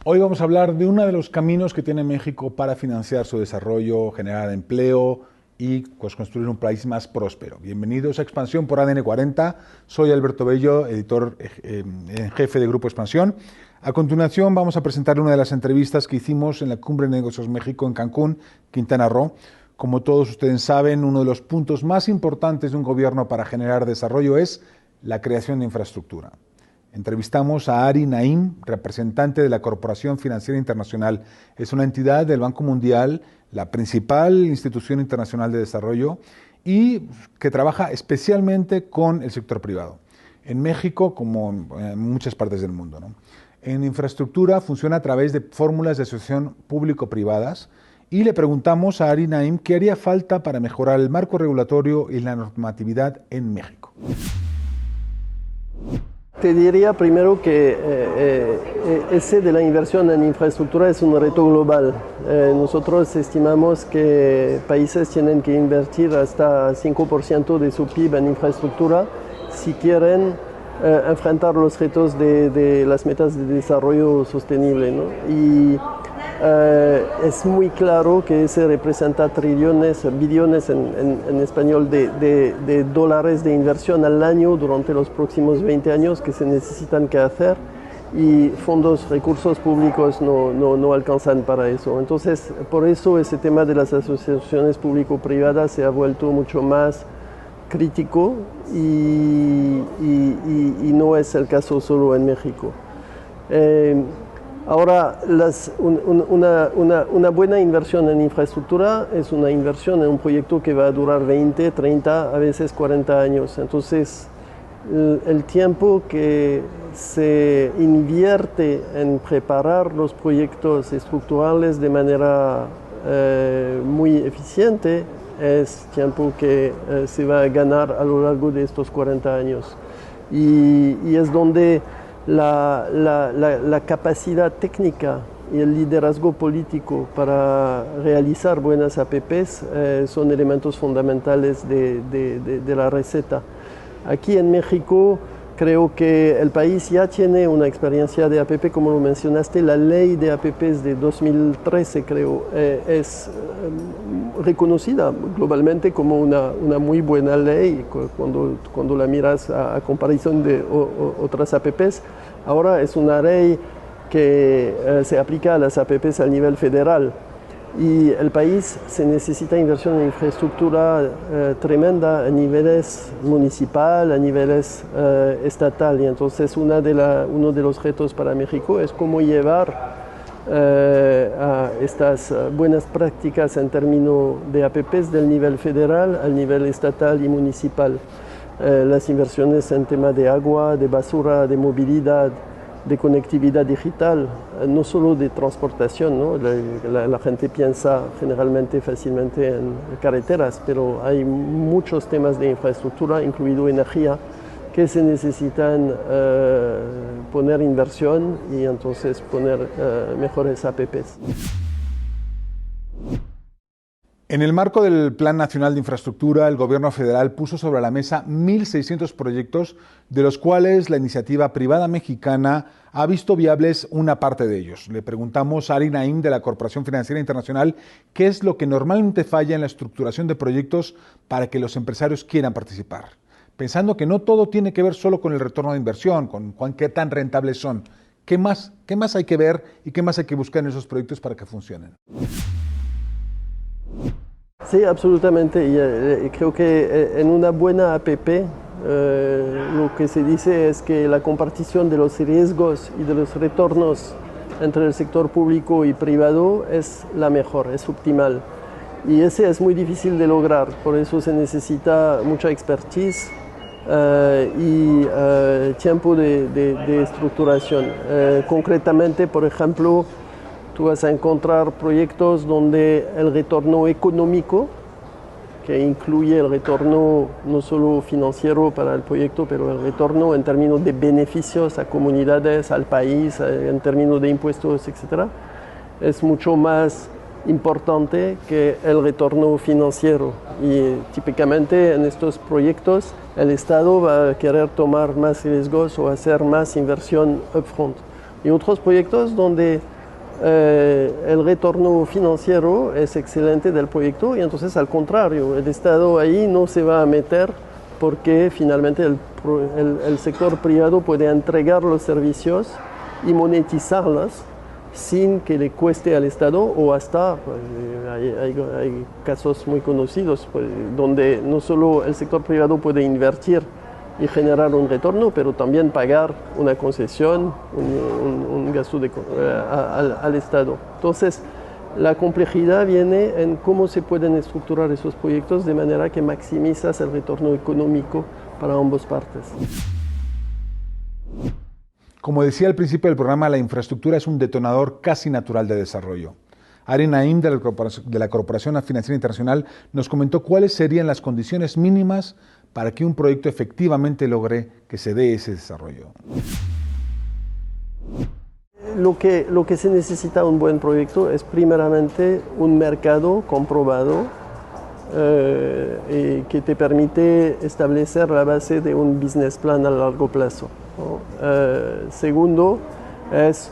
Hoy vamos a hablar de uno de los caminos que tiene México para financiar su desarrollo, generar empleo y pues, construir un país más próspero. Bienvenidos a Expansión por ADN 40. Soy Alberto Bello, editor en jefe de Grupo Expansión. A continuación vamos a presentar una de las entrevistas que hicimos en la Cumbre de Negocios México en Cancún, Quintana Roo. Como todos ustedes saben, uno de los puntos más importantes de un gobierno para generar desarrollo es la creación de infraestructura. Entrevistamos a Ari Naim, representante de la Corporación Financiera Internacional. Es una entidad del Banco Mundial, la principal institución internacional de desarrollo y que trabaja especialmente con el sector privado, en México como en muchas partes del mundo, ¿no? En infraestructura funciona a través de fórmulas de asociación público-privadas y le preguntamos a Ari Naim qué haría falta para mejorar el marco regulatorio y la normatividad en México. Te diría primero que ese de la inversión en infraestructura es un reto global. Nosotros estimamos que países tienen que invertir hasta 5% de su PIB en infraestructura si quieren enfrentar los retos de las metas de desarrollo sostenible, ¿no? Y es muy claro que ese representa trillones, billones en español de dólares de inversión al año durante los próximos 20 años que se necesitan que hacer y fondos, recursos públicos no alcanzan para eso. Entonces, por eso ese tema de las asociaciones público-privadas se ha vuelto mucho más crítico y no es el caso solo en México. Ahora, una buena inversión en infraestructura es una inversión en un proyecto que va a durar 20, 30, a veces 40 años. Entonces, el tiempo que se invierte en preparar los proyectos estructurales de manera muy eficiente es tiempo que se va a ganar a lo largo de estos 40 años. Y es donde la capacidad técnica y el liderazgo político para realizar buenas APPs son elementos fundamentales de la receta. Aquí en México creo que el país ya tiene una experiencia de APP, como lo mencionaste. La ley de APPs de 2013 creo es reconocida globalmente como una muy buena ley cuando la miras a comparación de otras APPs. Ahora es una ley que se aplica a las APPs a nivel federal y el país se necesita inversión en infraestructura tremenda a niveles municipal, a niveles estatal, y entonces uno de los retos para México es cómo llevar a estas buenas prácticas en términos de APPs del nivel federal al nivel estatal y municipal. Las inversiones en tema de agua, de basura, de movilidad, de conectividad digital, no solo de transportación, ¿no? La gente piensa generalmente fácilmente en carreteras, pero hay muchos temas de infraestructura, incluido energía, que se necesitan poner inversión y entonces poner mejores APPs. En el marco del Plan Nacional de Infraestructura, el Gobierno federal puso sobre la mesa 1.600 proyectos, de los cuales la iniciativa privada mexicana ha visto viables una parte de ellos. Le preguntamos a Ari Naim de la Corporación Financiera Internacional qué es lo que normalmente falla en la estructuración de proyectos para que los empresarios quieran participar, pensando que no todo tiene que ver solo con el retorno de inversión, con qué tan rentables son. ¿Qué más hay que ver y qué más hay que buscar en esos proyectos para que funcionen? Sí, absolutamente. Y creo que en una buena APP lo que se dice es que la compartición de los riesgos y de los retornos entre el sector público y privado es la mejor, es optimal. Y ese es muy difícil de lograr, por eso se necesita mucha expertise y tiempo de estructuración. Concretamente, por ejemplo, tú vas a encontrar proyectos donde el retorno económico, que incluye el retorno no solo financiero para el proyecto, pero el retorno en términos de beneficios a comunidades, al país, en términos de impuestos, etc., es mucho más importante que el retorno financiero. Y típicamente en estos proyectos el Estado va a querer tomar más riesgos o hacer más inversión upfront. Y otros proyectos donde el retorno financiero es excelente del proyecto y entonces al contrario, el Estado ahí no se va a meter porque finalmente el sector privado puede entregar los servicios y monetizarlos sin que le cueste al Estado o hasta, pues, hay casos muy conocidos pues, donde no solo el sector privado puede invertir y generar un retorno, pero también pagar una concesión, un gasto al Estado. Entonces, la complejidad viene en cómo se pueden estructurar esos proyectos de manera que maximizas el retorno económico para ambas partes. Como decía al principio del programa, la infraestructura es un detonador casi natural de desarrollo. Ari Naim, de la Corporación Financiera Internacional, nos comentó cuáles serían las condiciones mínimas para que un proyecto efectivamente logre que se dé ese desarrollo. Lo que se necesita un buen proyecto es primeramente un mercado comprobado que te permite establecer la base de un business plan a largo plazo, ¿no? Segundo, es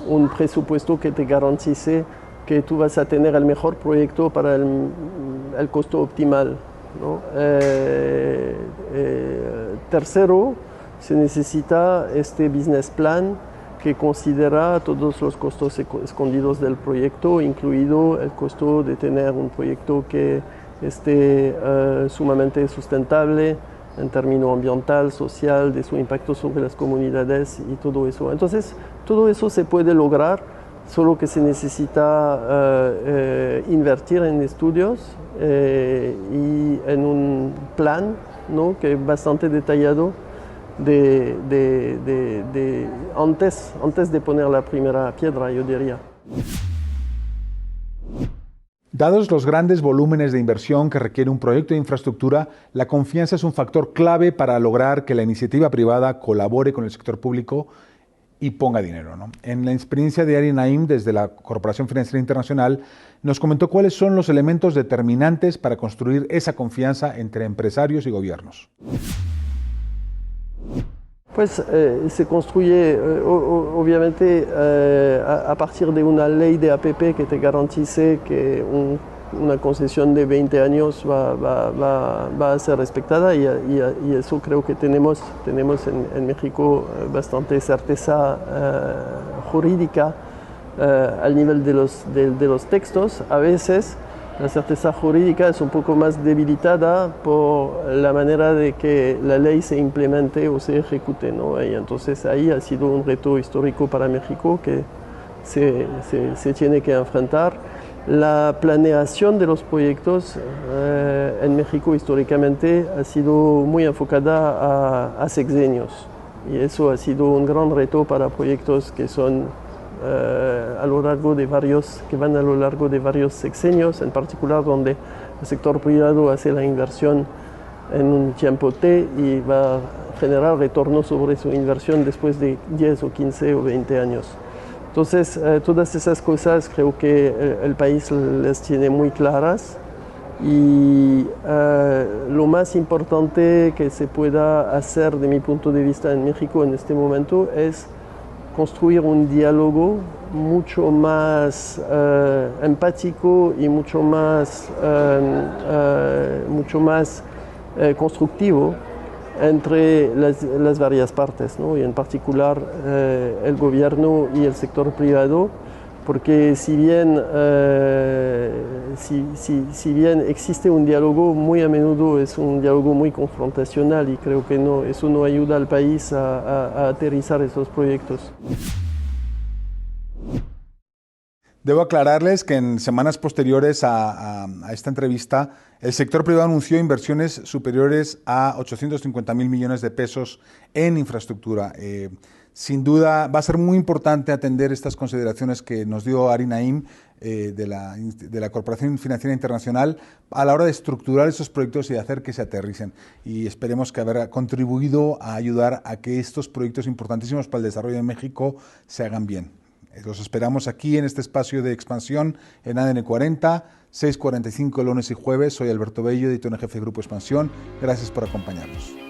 un presupuesto que te garantice que tú vas a tener el mejor proyecto para el costo optimal, ¿no? Tercero, se necesita este business plan que considera todos los costos escondidos del proyecto, incluido el costo de tener un proyecto que esté sumamente sustentable en términos ambiental, social, de su impacto sobre las comunidades y todo eso. Entonces, todo eso se puede lograr, solo que se necesita invertir en estudios y en un plan, ¿no? Que es bastante detallado antes de poner la primera piedra, yo diría. Dados los grandes volúmenes de inversión que requiere un proyecto de infraestructura, la confianza es un factor clave para lograr que la iniciativa privada colabore con el sector público y ponga dinero, ¿no? En la experiencia de Ari Naim, desde la Corporación Financiera Internacional, nos comentó cuáles son los elementos determinantes para construir esa confianza entre empresarios y gobiernos. Pues se construye obviamente a partir de una ley de APP que te garantice que una concesión de 20 años va a ser respetada y eso creo que tenemos en México bastante certeza jurídica al nivel de los textos. A veces la certeza jurídica es un poco más debilitada por la manera de que la ley se implemente o se ejecute, ¿no? Y entonces ahí ha sido un reto histórico para México que se tiene que enfrentar. La planeación de los proyectos en México históricamente ha sido muy enfocada a sexenios y eso ha sido un gran reto para proyectos que son a lo largo de varios sexenios, en particular donde el sector privado hace la inversión en un tiempo T y va a generar retorno sobre su inversión después de 10 o 15 o 20 años. Entonces, todas esas cosas creo que el país las tiene muy claras y lo más importante que se pueda hacer de mi punto de vista en México en este momento es construir un diálogo mucho más empático y mucho más constructivo entre las varias partes, ¿no? Y en particular el gobierno y el sector privado, porque si bien existe un diálogo, muy a menudo es un diálogo muy confrontacional y creo que eso no ayuda al país a aterrizar esos proyectos. Debo aclararles que en semanas posteriores a esta entrevista, el sector privado anunció inversiones superiores a 850,000 millones de pesos en infraestructura. Sin duda va a ser muy importante atender estas consideraciones que nos dio Ari Naim de la Corporación Financiera Internacional a la hora de estructurar esos proyectos y de hacer que se aterricen. Y esperemos que haber contribuido a ayudar a que estos proyectos importantísimos para el desarrollo de México se hagan bien. Los esperamos aquí en este espacio de expansión en ADN 40, 6:45 lunes y jueves. Soy Alberto Bello, editor en jefe de Grupo Expansión. Gracias por acompañarnos.